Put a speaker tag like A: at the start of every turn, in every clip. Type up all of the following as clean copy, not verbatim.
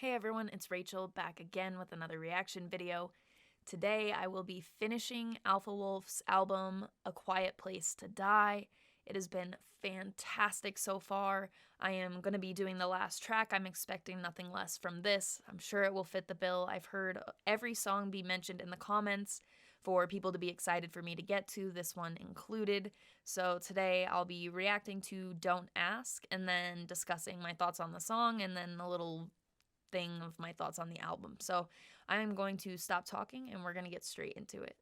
A: Hey everyone, it's Rachel back again with another reaction video. Today I will be finishing Alpha Wolf's album, A Quiet Place to Die. It has been fantastic so far. I am going to be doing the last track. I'm expecting nothing less from this. I'm sure it will fit the bill. I've heard every song be mentioned in the comments for people to be excited for me to get to, this one included. So today I'll be reacting to Don't Ask and then discussing my thoughts on the song and then a little thing of my thoughts on the album. So I'm going to stop talking and we're going to get straight into it.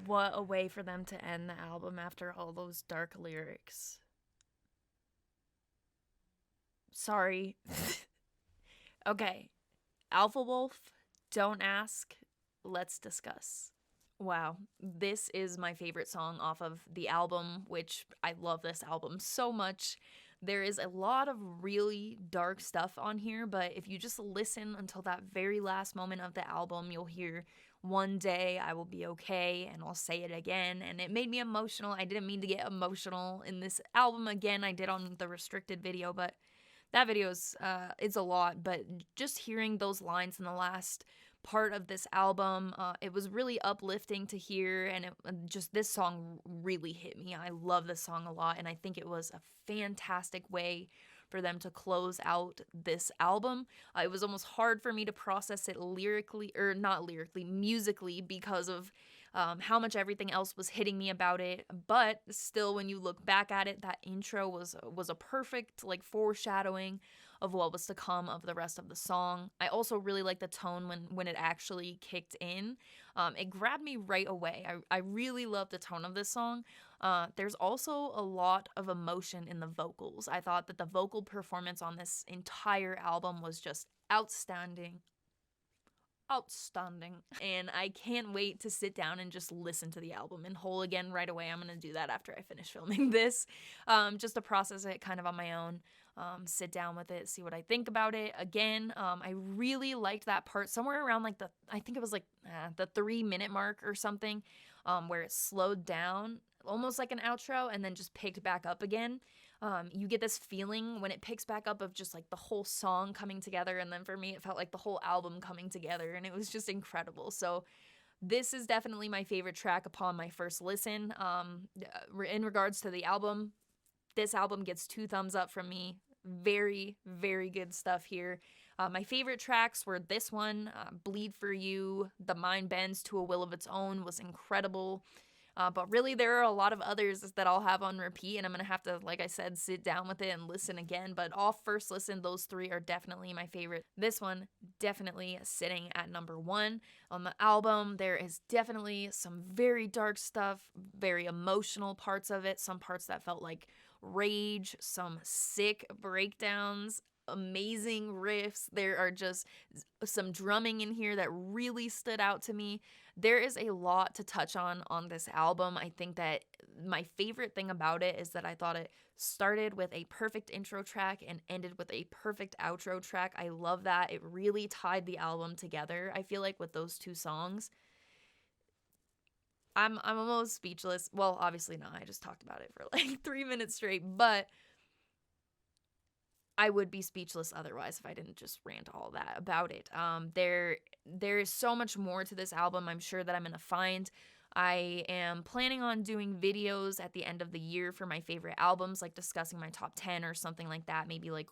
A: What a way for them to end the album after all those dark lyrics. Sorry. Okay. Alpha Wolf, don't ask. Let's discuss. Wow, this is my favorite song off of the album, which I love this album so much. There is a lot of really dark stuff on here, but if you just listen until that very last moment of the album, you'll hear "One day I will be okay," and I'll say it again. And it made me emotional. I didn't mean to get emotional in this album again. I did on the restricted video, but that video is it's a lot. But just hearing those lines in the last part of this album, it was really uplifting to hear, and just this song really hit me. I love this song a lot, and I think it was a fantastic way for them to close out this album. It was almost hard for me to process it lyrically, or not lyrically, musically, because of how much everything else was hitting me about it. But still, when you look back at it, that intro was a perfect like foreshadowing of what was to come of the rest of the song. I also really like the tone when it actually kicked in. It grabbed me right away. I really love the tone of this song. There's also a lot of emotion in the vocals. I thought that the vocal performance on this entire album was just outstanding. Outstanding. And I can't wait to sit down and just listen to the album in whole again right away. I'm going to do that after I finish filming this, just to process it kind of on my own. Sit down with it, see what I think about it. Again, I really liked that part somewhere around like I think it was like the 3-minute mark or something, where it slowed down almost like an outro and then just picked back up again. You get this feeling when it picks back up of just like the whole song coming together, and then for me it felt like the whole album coming together, and it was just incredible. So this is definitely my favorite track upon my first listen. In regards to the album, this album gets 2 thumbs up from me. Very, very good stuff here. My favorite tracks were this one, Bleed For You, The Mind Bends to a Will of Its Own was incredible. But really, there are a lot of others that I'll have on repeat, and I'm going to have to, like I said, sit down with it and listen again. But off first listen, those 3 are definitely my favorite. This one, definitely sitting at number 1 on the album. There is definitely some very dark stuff, very emotional parts of it, some parts that felt like rage, some sick breakdowns, amazing riffs. There are just some drumming in here that really stood out to me. There is a lot to touch on this album. I think that my favorite thing about it is that I thought it started with a perfect intro track and ended with a perfect outro track. I love that. It really tied the album together, I feel like, with those 2 songs. I'm almost speechless. Well, obviously not. I just talked about it for like 3 minutes straight, but I would be speechless otherwise if I didn't just rant all that about it. There is so much more to this album, I'm sure, that I'm gonna find. I am planning on doing videos at the end of the year for my favorite albums, like discussing my top 10 or something like that. Maybe like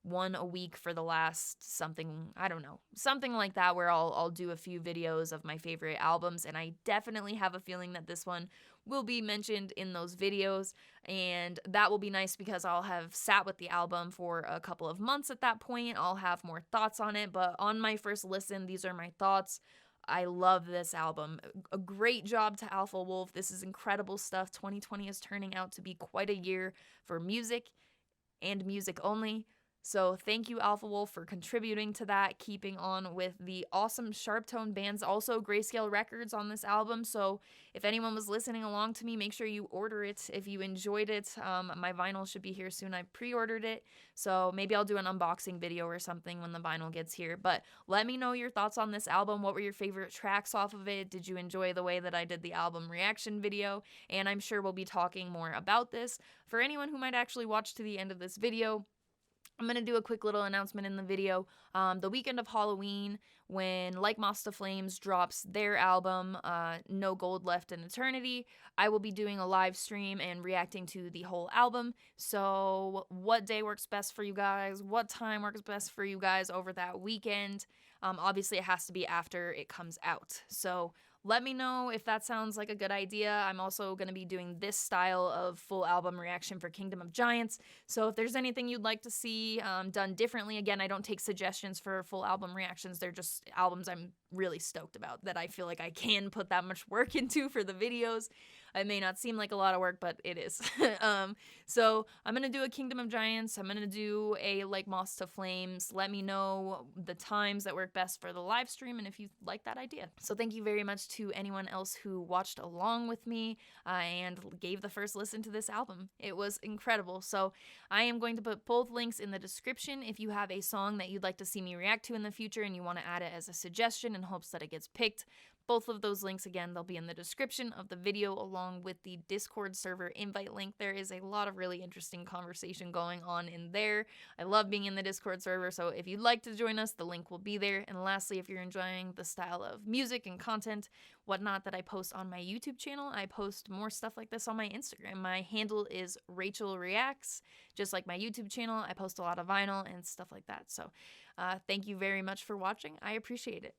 A: one a week for the last something, I don't know, something like that, where I'll do a few videos of my favorite albums, and I definitely have a feeling that this one will be mentioned in those videos, and that will be nice because I'll have sat with the album for a couple of months at that point. I'll have more thoughts on it, but on my first listen, these are my thoughts. I love this album. A great job to Alpha Wolf. This is incredible stuff. 2020 is turning out to be quite a year for music and music only. So thank you, Alpha Wolf, for contributing to that, keeping on with the awesome Sharp Tone bands, also Grayscale Records on this album. So if anyone was listening along to me, make sure you order it if you enjoyed it. My vinyl should be here soon. I pre-ordered it, so maybe I'll do an unboxing video or something when the vinyl gets here. But let me know your thoughts on this album. What were your favorite tracks off of it? Did you enjoy the way that I did the album reaction video? And I'm sure we'll be talking more about this. For anyone who might actually watch to the end of this video, I'm going to do a quick little announcement in the video. The weekend of Halloween, when Like Moths to Flames drops their album, No Gold Left in Eternity, I will be doing a live stream and reacting to the whole album. So what day works best for you guys? What time works best for you guys over that weekend? Obviously, it has to be after it comes out. So let me know if that sounds like a good idea. I'm also going to be doing this style of full album reaction for Kingdom of Giants. So if there's anything you'd like to see done differently, again, I don't take suggestions for full album reactions. They're just albums I'm really stoked about, that I feel like I can put that much work into for the videos. It may not seem like a lot of work, but it is. So I'm going to do a Kingdom of Giants. I'm going to do a Like Moss to Flames. Let me know the times that work best for the live stream and if you like that idea. So thank you very much to anyone else who watched along with me and gave the first listen to this album. It was incredible. So I am going to put both links in the description. If you have a song that you'd like to see me react to in the future and you want to add it as a suggestion in hopes that it gets picked, both of those links, again, they'll be in the description of the video along with the Discord server invite link. There is a lot of really interesting conversation going on in there. I love being in the Discord server, so if you'd like to join us, the link will be there. And lastly, if you're enjoying the style of music and content, whatnot that I post on my YouTube channel, I post more stuff like this on my Instagram. My handle is Rachel Reacts. Just like my YouTube channel, I post a lot of vinyl and stuff like that. So thank you very much for watching. I appreciate it.